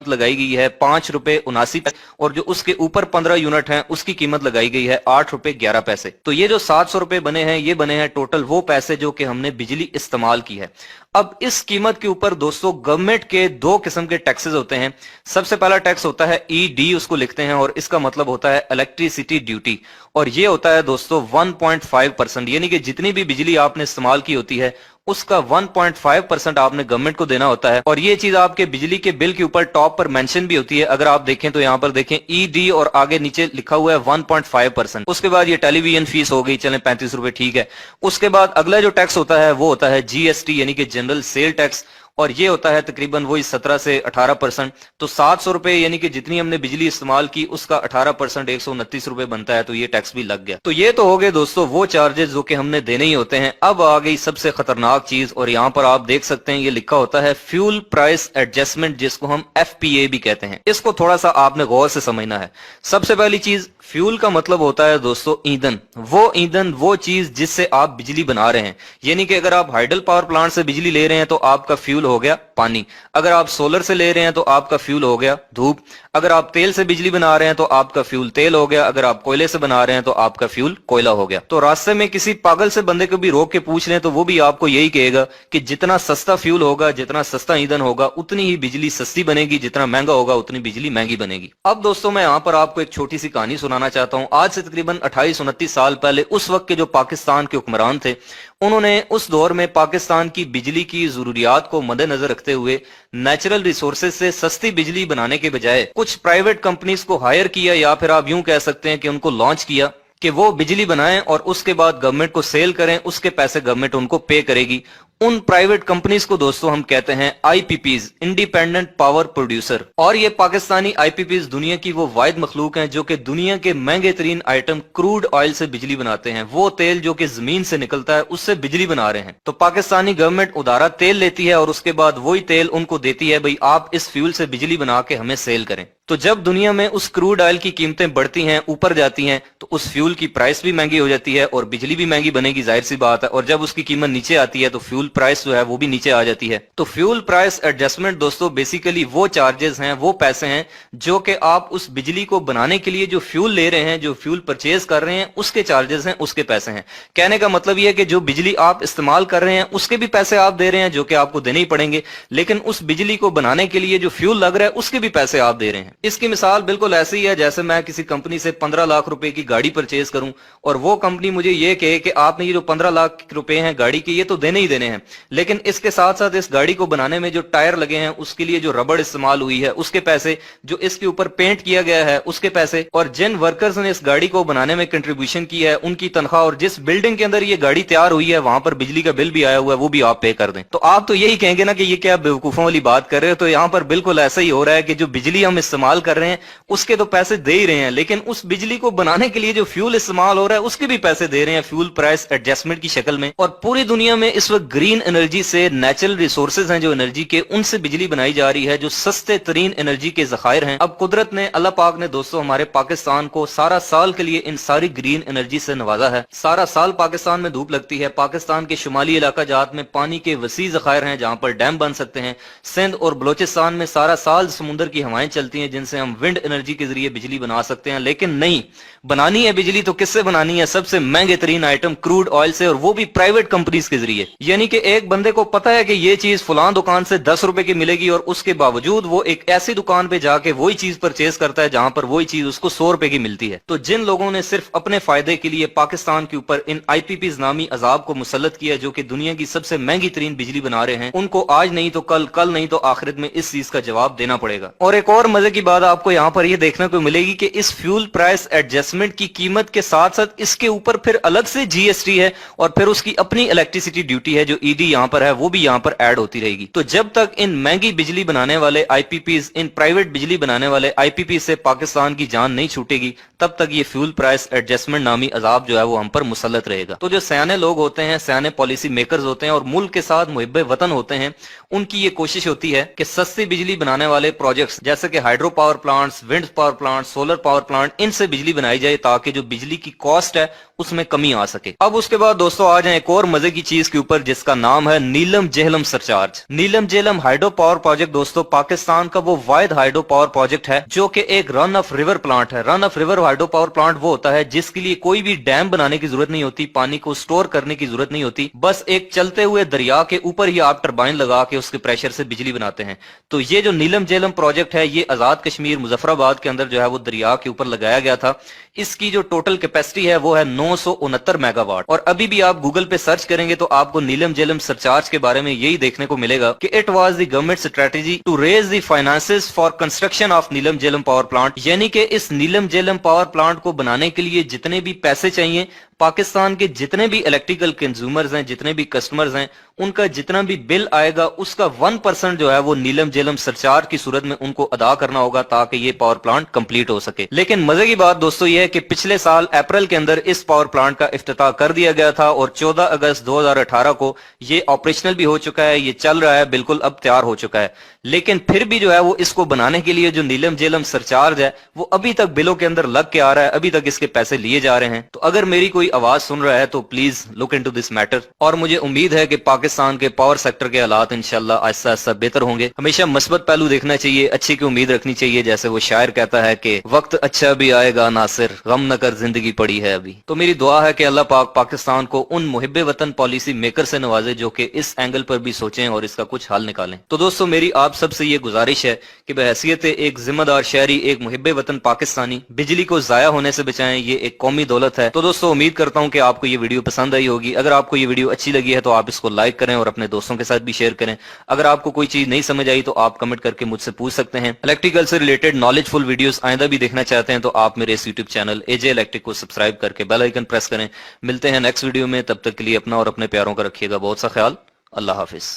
लगाई गई है 5 रुपए 79 पैसे और जो उसके ऊपर 15 यूनिट हैं उसकी कीमत लगाई गई है 8 रुपए 11 पैसे। तो ये जो 700 रुपए बने हैं ये बने हैं टोटल वो पैसे जो कि हमने बिजली इस्तेमाल की है। अब इस कीमत के ऊपर दोस्तों गवर्नमेंट के दो किस्म के टैक्सेस होते हैं। सबसे पहला टैक्स होता है ईडी, उसको लिखते हैं और इसका मतलब होता है इलेक्ट्रिसिटी ड्यूटी, और ये होता है दोस्तों 1.5%, यानी कि जितनी भी बिजली आपने इस्तेमाल की होती है उसका 1.5% आपने गवर्नमेंट को देना होता है। और ये चीज आपके बिजली के बिल के ऊपर टॉप पर मेंशन भी होती है। अगर आप देखें तो यहाँ पर देखें ईडी और आगे नीचे लिखा हुआ है 1.5%। उसके बाद ये टेलीविजन फीस हो गई, चलें 35 रुपए ठीक है। उसके बाद अगला जो टैक्स होता है वो होता है जीएसटी यानी कि जनरल सेल टैक्स, और ये होता है तकरीबन वही 17 से 18%। तो 700 रुपए यानी कि जितनी हमने बिजली इस्तेमाल की उसका 18% 129 रुपए बनता है, तो ये टैक्स भी लग गया। तो ये तो हो गए दोस्तों वो चार्जेस जो कि हमने देने ही होते हैं। अब आ गई सबसे खतरनाक चीज, और यहाँ पर आप देख सकते हैं ये लिखा होता है फ्यूल प्राइस एडजस्टमेंट, जिसको हम एफपीए भी कहते हैं। इसको थोड़ा सा आपने गौर से समझना है। सबसे पहली चीज, फ्यूल का मतलब होता है दोस्तों ईंधन, वो चीज जिससे आप बिजली बना रहे हैं। यानी कि अगर आप हाइडल पावर प्लांट से बिजली ले रहे हैं तो आपका फ्यूल हो गया पानी, अगर आप सोलर से ले रहे हैं तो आपका फ्यूल हो गया धूप, अगर आप तेल से बिजली बना रहे हैं तो आपका फ्यूल तेल हो गया, अगर आप कोयले से बना रहे हैं तो आपका फ्यूल कोयला हो गया। तो रास्ते में किसी पागल से बंदे को भी रोक के पूछ लें तो वो भी आपको यही कहेगा कि जितना सस्ता फ्यूल होगा, जितना सस्ता ईंधन होगा, उतनी ही बिजली सस्ती बनेगी, जितना महंगा होगा उतनी बिजली महंगी बनेगी। अब दोस्तों मैं यहाँ पर आपको एक छोटी सी कहानी सुनाना चाहता हूँ। आज से तकरीबन 28-29 साल पहले उस वक्त के जो पाकिस्तान के हुक्मरान थे, उन्होंने उस दौर में पाकिस्तान की बिजली की जरूरियात को मद्देनजर रखते हुए नेचुरल रिसोर्सेज से सस्ती बिजली बनाने के बजाय कुछ प्राइवेट कंपनीज को हायर किया, या फिर आप यूं कह सकते हैं कि उनको लॉन्च किया कि वो बिजली बनाएं और उसके बाद गवर्नमेंट को सेल करें, उसके पैसे गवर्नमेंट उनको पे करेगी। उन प्राइवेट कंपनीज को दोस्तों हम कहते हैं आईपीपीज, इंडिपेंडेंट पावर प्रोड्यूसर। और ये पाकिस्तानी आईपीपीज दुनिया की वो वाहिद मखलूक हैं जो कि दुनिया के महंगे तरीन आइटम क्रूड ऑयल से बिजली बनाते हैं। वो तेल जो कि जमीन से निकलता है उससे बिजली बना रहे हैं। तो पाकिस्तानी गवर्नमेंट उधारा तेल लेती है और उसके बाद वही तेल उनको देती है, भाई आप इस फ्यूल से बिजली बना के हमें सेल करें। तो जब दुनिया में उस क्रूड ऑयल की कीमतें बढ़ती हैं, ऊपर जाती हैं, तो उस फ्यूल की प्राइस भी महंगी हो जाती है और बिजली भी महंगी बनेगी, जाहिर सी बात है। और जब उसकी कीमत नीचे आती है तो फ्यूल प्राइस जो है वो भी नीचे आ जाती है। तो फ्यूल प्राइस एडजस्टमेंट दोस्तों बेसिकली वो चार्जेस हैं, वो पैसे हैं जो कि आप उस बिजली को बनाने के लिए जो फ्यूल ले रहे हैं, जो फ्यूल परचेज कर रहे हैं, उसके चार्जेस हैं, उसके पैसे हैं। कहने का मतलब यह है कि जो बिजली आप इस्तेमाल कर रहे हैं उसके भी पैसे आप दे रहे हैं जो कि आपको देने ही पड़ेंगे, लेकिन उस बिजली को बनाने के लिए जो फ्यूल लग रहा है उसके भी पैसे आप दे रहे हैं। इसकी मिसाल बिल्कुल ऐसी ही है जैसे मैं किसी कंपनी से 15 लाख रुपए की गाड़ी परचेज करूं और वो कंपनी मुझे ये कहे कि आपने ये जो 15 लाख रुपए हैं गाड़ी के, ये तो देने ही देने हैं, लेकिन इसके साथ साथ इस गाड़ी को बनाने में जो टायर लगे हैं उसके लिए जो रबड़ इस्तेमाल हुई है उसके पैसे, जो इसके ऊपर पेंट किया गया है उसके पैसे, और जिन वर्कर्स ने इस गाड़ी को बनाने में कंट्रीब्यूशन की है उनकी तनख्वाह, और जिस बिल्डिंग के अंदर ये गाड़ी तैयार हुई है वहां पर बिजली का बिल भी आया हुआ है वो भी आप पे कर दें। तो आप तो यही कहेंगे ना कि ये क्या बेवकूफों वाली बात कर रहे हो। तो यहाँ पर बिल्कुल ऐसा ही हो रहा है कि जो बिजली हम इस्तेमाल कर रहे हैं उसके तो पैसे दे ही रहे हैं, लेकिन उस बिजली को बनाने के लिए जो फ्यूल इस्तेमाल हो रहा है उसके भी पैसे दे रहे हैं फ्यूल प्राइस एडजस्टमेंट की शक्ल में। और पूरी दुनिया में इस वक्त ग्रीन एनर्जी से, नेचुरल रिसोर्सेज हैं जो एनर्जी के, उनसे बिजली बनाई जा रही है जो सस्ते तरीन एनर्जी के जखायर हैं। अब कुदरत ने, अल्लाह पाक ने दोस्तों हमारे पाकिस्तान को सारा साल के लिए इन सारी ग्रीन एनर्जी से नवाजा है। सारा साल पाकिस्तान में धूप लगती है। पाकिस्तान के शुमाली इलाका जात में पानी के वसी जखायर हैं जहां पर डैम बन सकते हैं। सिंध और बलोचिस्तान में सारा साल समुद्र की हवाएं चलती हैं जिनसे हम विंड एनर्जी के जरिए बिजली बना सकते हैं। लेकिन नहीं, बनानी है बिजली तो किससे बनानी है? सबसे महंगे तरीन आइटम क्रूड ऑयल से, और वो भी प्राइवेट कंपनीज के जरिए। यानी कि एक बंदे को पता है कि ये चीज फलां दुकान से 10 रुपए की मिलेगी और उसके बावजूद वो एक ऐसी दुकान पे जाके वही चीज परचेज करता है जहां पर वही चीज उसको 100 रुपए की मिलती है। तो जिन लोगों ने सिर्फ अपने फायदे के लिए पाकिस्तान के ऊपर इन आईपीपीज नामी अजाब को मुसल्लत किया जो कि दुनिया की सबसे महंगी तरीन बिजली बना रहे हैं, उनको आज नहीं तो कल, कल नहीं तो आखिरत में इस चीज का जवाब देना पड़ेगा। और एक और मजे की बात आपको यहाँ पर यह देखने को मिलेगी कि इस फ्यूल प्राइस एडजस्टमेंट की कीमत के साथ साथ इसके ऊपर फिर अलग से जीएसटी है और फिर उसकी अपनी इलेक्ट्रिसिटी ड्यूटी है जो ईडी यहाँ पर है वो भी यहाँ पर ऐड होती रहेगी। तो जब तक इन महंगी बिजली बनाने वाले आईपीपीज, इन प्राइवेट बिजली बनाने वाले आईपीपी से पाकिस्तान की जान नहीं छूटेगी, तब तक ये फ्यूल प्राइस एडजस्टमेंट नामी अजाब जो है वो हम पर मुसल्लत रहेगा। तो जो सयाने लोग होते हैं, सयाने पॉलिसी मेकर्स होते हैं और मुल्क के साथ मुहिब्बे वतन होते हैं, उनकी ये कोशिश होती है कि सस्ती बिजली बनाने वाले प्रोजेक्ट्स जैसे कि hydro power plants, wind power plant, solar power plant, इनसे बिजली बनाई जाए ताकि जो बिजली की कॉस्ट है उसमें कमी आ सके। अब उसके बाद दोस्तों आ जाए एक और मजे की चीज के ऊपर जिसका नाम है नीलम जेहलम सरचार्ज। नीलम जेहलम हाइड्रो पावर प्रोजेक्ट दोस्तों पाकिस्तान का वो वाहिद हाइड्रो पावर प्रोजेक्ट है जो कि एक रन ऑफ रिवर प्लांट है। Run of river hydro power plant वो होता है जिसके लिए कोई भी डैम बनाने की जरूरत नहीं होती, पानी को स्टोर करने की जरूरत नहीं होती, बस एक चलते हुए दरिया के ऊपर ही आप टरबाइन लगा के उसके प्रेशर से बिजली बनाते हैं। तो ये जो नीलम जेहलम प्रोजेक्ट है ये आजाद कश्मीर मुजफ्फराबाद के अंदर जो है वो दरिया के ऊपर लगाया गया था। इसकी जो टोटल कैपेसिटी है वो है 969 मेगावाट। और अभी भी आप गूगल पे सर्च करेंगे तो आपको नीलम जेहलम सरचार्ज के बारे में यही देखने को मिलेगा कि it was the government strategy to raise the finances for construction of Neelum Jhelum power plant. यानी कि इस नीलम जेहलम पावर प्लांट को बनाने के लिए जितने भी पैसे चाहिए, पाकिस्तान के जितने भी इलेक्ट्रिकल कंज्यूमर्स हैं, जितने भी कस्टमर्स हैं, उनका जितना भी बिल आएगा उसका 1% जो है वो नीलम जेहलम सरचार्ज की सूरत में उनको अदा करना होगा ताकि ये पावर प्लांट कंप्लीट हो सके। लेकिन मजे की बात दोस्तों ये है कि पिछले साल अप्रैल के अंदर इस पावर प्लांट का इफ्तिताह कर दिया गया था और 14 अगस्त 2018 को ये ऑपरेशनल भी हो चुका है, ये चल रहा है, बिल्कुल अब तैयार हो चुका है। लेकिन फिर भी जो है वो इसको बनाने के लिए जो नीलम जेहलम सरचार्ज है वो अभी तक बिलों के अंदर लग के आ रहा है, अभी तक इसके पैसे लिए जा रहे हैं। तो अगर मेरी कोई आवाज सुन रहा है तो please look into this matter. और मुझे उम्मीद है कि पाकिस्तान के पावर सेक्टर के हालात इंशाल्लाह आहिस्ता आहिस्ता बेहतर होंगे। हमेशा मुस्बत पहलू देखना चाहिए, अच्छी की उम्मीद रखनी चाहिए। जैसे वो शायर कहता है कि वक्त अच्छा भी आएगा नासिर, गम न कर जिंदगी पड़ी है अभी। तो मेरी दुआ है कि अल्लाह पाक पाकिस्तान को उन मुहिब्बे वतन पॉलिसी मेकर से नवाजे जो कि इस एंगल पर भी सोचें और इसका कुछ हल निकालें। तो दोस्तों मेरी आप सबसे ये गुजारिश है कि बहैसियत एक जिम्मेदार शहरी, एक मुहिब्बे वतन पाकिस्तानी, बिजली को जाया होने से बचाएं, ये एक कौमी दौलत है। तो दोस्तों उम्मीद करता हूं कि आपको ये वीडियो पसंद आई होगी। अगर आपको ये वीडियो अच्छी लगी है तो आप इसको लाइक करें और अपने दोस्तों के साथ भी शेयर करें। अगर आपको कोई चीज नहीं समझ आई तो आप कमेंट करके मुझसे पूछ सकते हैं। इलेक्ट्रिकल से रिलेटेड नॉलेजफुल वीडियोस आइंदा भी देखना चाहते हैं तो आप मेरे इस यूट्यूब चैनल एजे इलेक्ट्रिक को सब्सक्राइब करके बेल आइकन प्रेस करें। मिलते हैं नेक्स्ट वीडियो में, तब तक के लिए अपना और अपने प्यारों का रखिएगा बहुत सा ख्याल। अल्लाह हाफिज।